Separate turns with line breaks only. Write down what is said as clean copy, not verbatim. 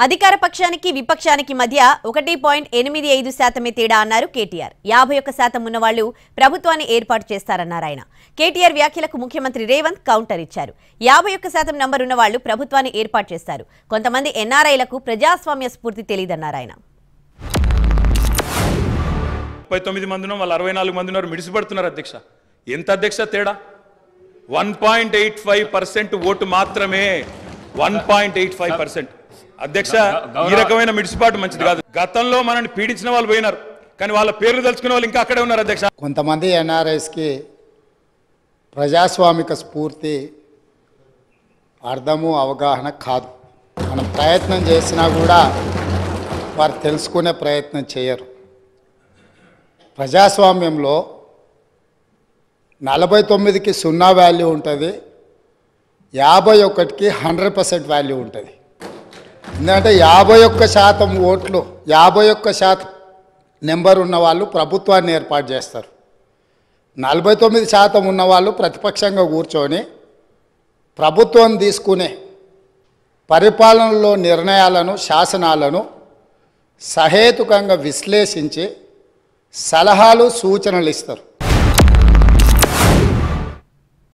అధికార పక్షానికి విపక్షానికి మధ్య 1.85% తేడా అన్నారు కేటీఆర్. 51% ఉన్నవాళ్లు ప్రభుత్వాన్ని ఏర్పాటు చేస్తారన్నారు ఆయన. కేటీఆర్ వ్యాఖ్యలకు ముఖ్యమంత్రి రేవంత్ కౌంటర్ ఇచ్చారు. 51% నంబర్ ఉన్నవాళ్లు ప్రభుత్వాన్ని ఏర్పాటు చేస్తారు. కొంతమంది ఎన్ఆర్ఐలకు ప్రజాస్వామ్య స్ఫూర్తి తెలియదన్నారు ఆయన.
39 మంది ఉన్నారు, వాళ్ళు 64 మంది ఉన్నారు, మిడిసిపడుతున్నారు అధ్యక్ష. ఎంత అధ్యక్ష తేడా? 1.85% ఓటు మాత్రమే. 1.85%. అధ్యక్ష, ఈ రకమైన మిడిసిపాటు మంచిది కాదు. గతంలో మనల్ని పీడించిన వాళ్ళు పోయినారు, కానీ వాళ్ళ పేర్లు తలుచుకునే వాళ్ళు ఇంకా అక్కడే ఉన్నారు అధ్యక్ష.
కొంతమంది ఎన్ఆర్ఐస్కి ప్రజాస్వామిక స్ఫూర్తి అర్థము అవగాహన కాదు. మనం ప్రయత్నం చేసినా కూడా వారు తెలుసుకునే ప్రయత్నం చేయరు. ప్రజాస్వామ్యంలో 49కి 0 వాల్యూ ఉంటుంది, 51కి 100% వాల్యూ ఉంటుంది. ఎందుకంటే 51% ఓట్లు, 51% నెంబర్ ఉన్న వాళ్ళు ప్రభుత్వాన్ని ఏర్పాటు చేస్తారు. 49% ఉన్నవాళ్ళు ప్రతిపక్షంగా కూర్చొని ప్రభుత్వం తీసుకునే పరిపాలనలో నిర్ణయాలను, శాసనాలను సహేతుకంగా విశ్లేషించి సలహాలు, సూచనలు ఇస్తారు.